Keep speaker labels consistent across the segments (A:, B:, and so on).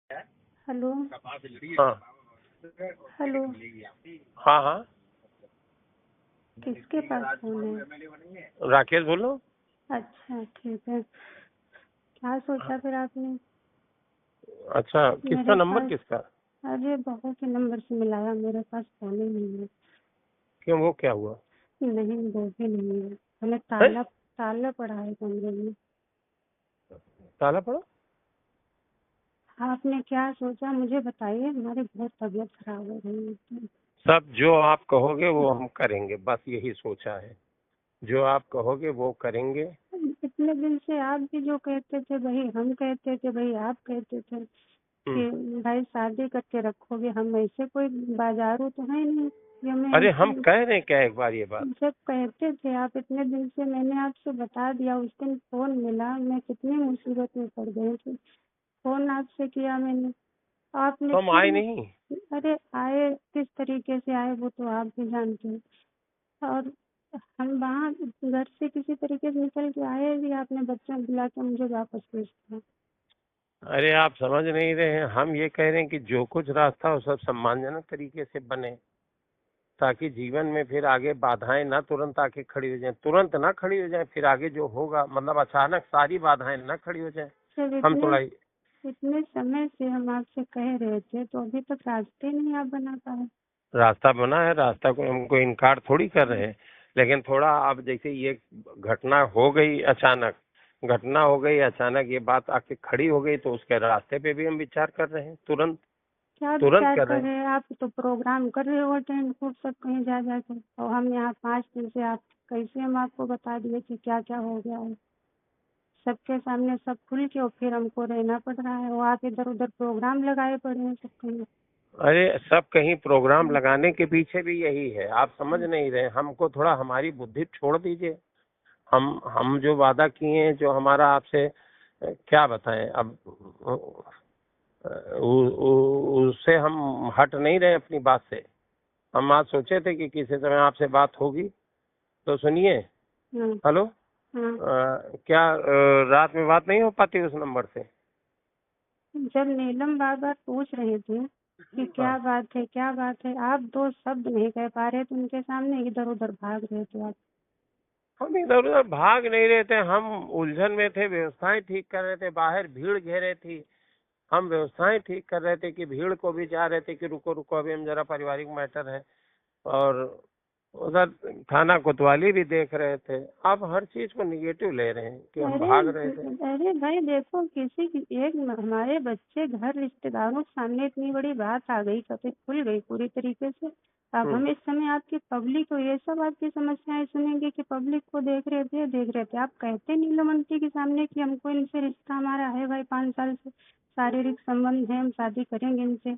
A: Hello.
B: हाँ
A: hello.
B: हाँ हाँ,
A: किसके पास फोन है?
B: राकेश बोलो।
A: अच्छा ठीक है। क्या सोचा फिर आपने?
B: अच्छा, किसका
A: मेरे
B: नंबर
A: पास
B: किसका?
A: अरे बहू के नंबर से मिलाया, मेरे पास फोन ही नहीं है।
B: क्यों, वो क्या हुआ?
A: नहीं, वो भी नहीं है। हमें
B: है?
A: ताला ताला पड़ा है कमरे में।
B: ताला पड़ा?
A: आपने क्या सोचा मुझे बताइए, हमारी बहुत तबीयत खराब हो रही है।
B: सब जो आप कहोगे वो हम करेंगे, बस यही सोचा है। जो आप कहोगे वो करेंगे।
A: इतने दिन से आप भी जो कहते थे वही हम कहते थे, वही आप कहते थे
B: हम्म।
A: कि भाई शादी करके रखोगे। हम ऐसे कोई बाजारू तो है नहीं कि हमें
B: अरे हम
A: ऐसे।
B: कह रहे हैं क्या एक बार ये बात?
A: जब कहते थे आप इतने दिन से, मैंने आपसे बता दिया। उस दिन फोन मिला, मैं कितनी मुसीबत में पड़ गई थी। फोन आपसे किया मैंने, आपने
B: तो हम
A: फिर।
B: आए नहीं।
A: अरे आए किस तरीके से आए वो तो आप भी जानते हैं। और हम वहाँ घर से किसी तरीके से निकल के आए भी, आपने बच्चों बुला के मुझे वापस भेज दिया।
B: अरे आप समझ नहीं रहे हैं, हम ये कह रहे हैं कि जो कुछ रास्ता हो सब सम्मानजनक तरीके से बने, ताकि जीवन में फिर आगे बाधाएं ना तुरंत आके खड़ी हो जाएं, तुरंत ना खड़ी हो जाएं, फिर आगे जो होगा मतलब अचानक सारी बाधाएं ना खड़ी हो जाएं।
A: जब
B: हम
A: इतने
B: थोड़ा
A: इतने समय से हम आपसे कह रहे थे तो अभी तक रास्ते नहीं आप बना पाए।
B: रास्ता बना है, रास्ता को हमको इनकार थोड़ी कर रहे हैं, लेकिन थोड़ा अब जैसे ये घटना हो गई अचानक, घटना हो गई अचानक, ये बात आके खड़ी हो गई, तो उसके रास्ते पे भी हम विचार कर रहे हैं, तुरंत
A: क्या
B: तुरंत
A: विचार
B: कर
A: कर
B: रहे हैं।
A: रहे हैं आप? तो प्रोग्राम कर रहे हो अटेंड खूब सब कहीं जा जाकर, और हम यहाँ 5 दिन से आप कैसे हम आपको बता दिए कि क्या क्या हो गया है सबके सामने, सब खुल के, और फिर हमको रहना पड़ रहा है। वो आप इधर उधर प्रोग्राम लगाए पड़े हैं सब कहीं।
B: अरे सब कहीं प्रोग्राम लगाने के पीछे भी यही है, आप समझ नहीं रहे। हमको थोड़ा हमारी बुद्धि छोड़ दीजिए। हम जो वादा किए हैं, जो हमारा आपसे क्या बताएं अब, उससे हम हट नहीं रहे अपनी बात से। हम आज सोचे थे कि किसी समय आपसे बात होगी, तो सुनिए।
A: हाँ।
B: हेलो।
A: हाँ।
B: क्या रात में बात नहीं हो पाती उस नंबर से?
A: जब नीलम बार बार पूछ रहे थे कि क्या
B: हाँ,
A: बात है क्या बात है, आप 2 शब्द नहीं कह पा रहे थे उनके सामने, इधर उधर भाग रहे थे आप।
B: हम इधर उधर भाग नहीं रहे थे, हम उलझन में थे, व्यवस्थाएं ठीक कर रहे थे, बाहर भीड़ घेरे थी। हम व्यवस्थाएं ठीक कर रहे थे कि भीड़ को भी चाह रहे थे कि रुको रुको, अभी हम जरा पारिवारिक मैटर है। और उधर थाना कोतवाली भी देख रहे थे। आप हर चीज को निगेटिव ले रहे हैं कि हम
A: अरे
B: भाग रहे थे।
A: अरे भाई देखो, किसी की एक हमारे बच्चे घर रिश्तेदारों के सामने इतनी बड़ी बात आ गई, कभी खुल गई पूरी तरीके से। अब
B: हम्म।
A: हम इस समय आपकी पब्लिक को ये सब आपकी समस्याएं सुनेंगे कि पब्लिक को देख रहे थे। आप कहते नीलम आंटी के सामने कि हमको इनसे रिश्ता हमारा है भाई, 5 साल से शारीरिक संबंध है, हम शादी करेंगे इनसे,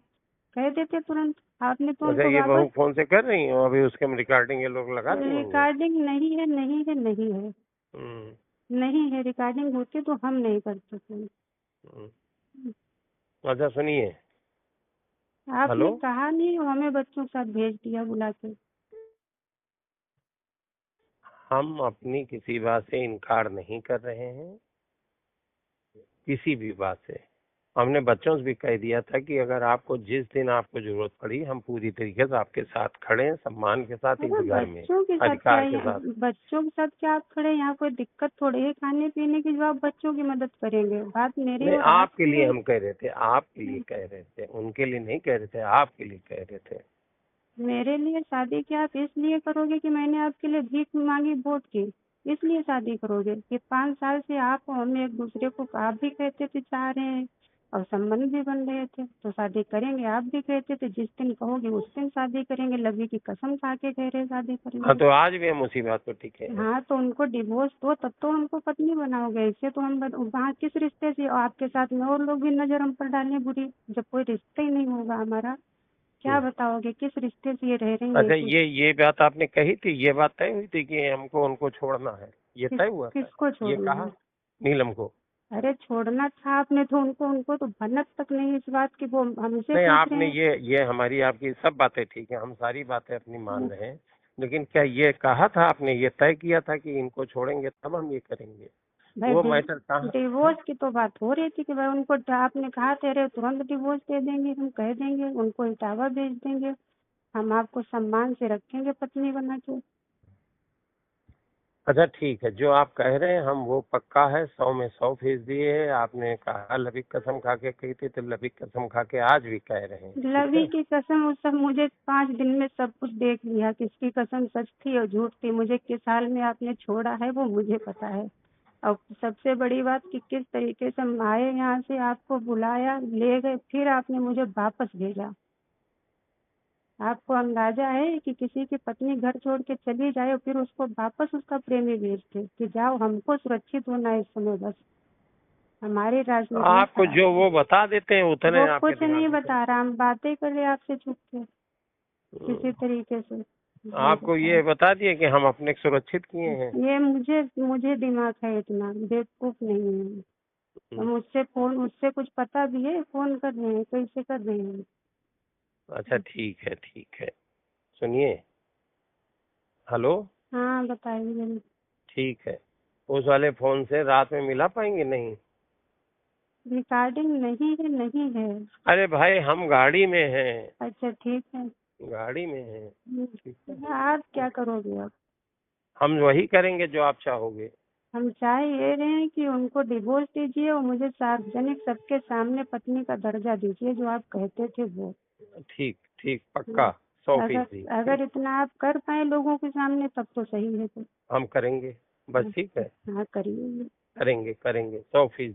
A: कह देते तुरंत। आपने तो
B: अच्छा,
A: उनको
B: ये बहू
A: वापस।
B: फोन से कर रही हो अभी, उसके हम रिकॉर्डिंग ये लोग लगा दिए होंगे।
A: रिकॉर्डिंग नहीं है, नहीं है, नहीं है,
B: हम्म।
A: नहीं है। रिकॉर्डिंग होती तो हम नहीं करते थे।
B: हम्म। अच्छा सुनिए। हेलो।
A: आपने कहा नहीं, हमें बच्चों के साथ भेज दिया बुला के।
B: हम अपनी किसी बात से इनकार नहीं कर रहे हैं, किसी भी बात से। हमने बच्चों से भी कह दिया था कि अगर आपको जिस दिन आपको जरूरत पड़ी, हम पूरी तरीके से आपके साथ खड़े हैं, सम्मान के साथ, इस
A: अरे
B: घर में
A: बच्चों के साथ क्या
B: अधिकार के
A: है?
B: साथ।
A: बच्चों के साथ क्या आप खड़े? यहाँ कोई दिक्कत थोड़ी है खाने पीने की जो आप बच्चों की मदद करेंगे। बात मेरी
B: नहीं,
A: और
B: आपके
A: आपकी
B: लिए
A: है।
B: हम कह रहे थे, आपके लिए कह रहे थे, उनके लिए नहीं कह रहे थे, आपके लिए कह रहे थे।
A: मेरे लिए शादी क्या आप इसलिए करोगे कि मैंने आपके लिए भीख मांगी वोट की? इसलिए शादी करोगे कि 5 साल से आप और हम एक दूसरे को, आप भी कहते थे चाह रहे हैं और संबंध भी बन रहे थे, तो शादी करेंगे। आप भी कहते थे जिस दिन कहोगे उस दिन शादी करेंगे, लवी की कसम खा के कह रहे शादी
B: हाँ,
A: करेंगे।
B: तो आज भी हम उसी बात पर टिके हैं।
A: हाँ, तो उनको डिवोर्स दो तब तो हमको पत्नी बनाओगे। ऐसे तो हम वहाँ किस रिश्ते से आपके साथ में और लोग भी नजर हम पर डालें बुरी, जब कोई रिश्ता ही नहीं होगा हमारा। क्या
B: हम्म।
A: बताओगे किस रिश्ते से ये रह रही है?
B: अच्छा, ये बात आपने कही थी, ये बात तय हुई थी कि हमको उनको छोड़ना है, ये तय हुआ था?
A: किसको
B: ये
A: छोड़ना
B: कहा
A: है?
B: नीलम को?
A: अरे छोड़ना था आपने तो उनको, उनको तो भनक तक नहीं इस बात की, वो हमसे
B: नहीं,
A: पूछ रहे
B: आपने
A: हैं।
B: ये हमारी आपकी सब बातें ठीक है, हम सारी बातें अपनी मान रहे हैं, लेकिन क्या ये कहा था आपने, ये तय किया था कि इनको छोड़ेंगे तब हम ये करेंगे?
A: भाई
B: वो मैटर कहाँ।
A: डिवोर्स की तो बात हो रही थी कि भाई उनको आपने कहा तेरे तुरंत डिवोर्स दे देंगे, हम कह देंगे उनको इटावा भेज देंगे, हम आपको सम्मान से रखेंगे पत्नी बना के।
B: अच्छा ठीक है, जो आप कह रहे हैं हम वो पक्का है, 100 में 100% है। आपने कहा लबी कसम खा के कही थी, तो लबी कसम खा के आज भी कह रहे हैं, ठीक
A: लवी
B: है।
A: की कसम उस सब मुझे 5 दिन में सब कुछ देख लिया, किसकी कसम सच थी और झूठ थी, मुझे किस हाल में आपने छोड़ा है वो मुझे पता है। और सबसे बड़ी बात कि किस तरीके से हम आए यहाँ से, आपको बुलाया, ले गए, फिर आपने मुझे वापस भेजा। आपको अंदाजा है कि किसी की पत्नी घर छोड़ के चली जाए और फिर उसको वापस उसका प्रेमी भेजते कि जाओ, हमको सुरक्षित होना है इस समय, बस हमारी राजनीति में
B: आपको जो वो बता देते हैं उतने
A: वो
B: आपके
A: कुछ नहीं
B: दिमाग में
A: बता रहा, हम बातें कर रहे आपसे चुप के किसी तरीके से।
B: आपको ये बता दिए कि हम अपने को सुरक्षित किए हैं।
A: ये मुझे मुझे दिमाग है, इतना बेवकूफ नहीं है। तो मुझसे कुछ पता भी है, फोन कर रहे हैं, कैसे कर रहे हैं।
B: अच्छा ठीक है, ठीक है। सुनिए, हेलो।
A: हाँ बताइए।
B: ठीक है, उस वाले फोन से रात में मिला पाएंगे नहीं?
A: रिकॉर्डिंग नहीं है, नहीं है।
B: अरे भाई हम गाड़ी में हैं,
A: अच्छा ठीक है।
B: गाड़ी में हैं, ठीक है।
A: आप क्या करोगे अब?
B: हम वही करेंगे जो आप चाहोगे।
A: हम चाह ये रहे हैं कि उनको डिवोर्स दीजिए और मुझे सार्वजनिक सबके सामने पत्नी का दर्जा दीजिए जो आप कहते थे वो।
B: ठीक ठीक, पक्का 100%।
A: अगर इतना आप कर पाए लोगों के सामने तब तो सही है। तो
B: हम करेंगे, बस ठीक है।
A: हाँ करिए।
B: करेंगे करेंगे 100%।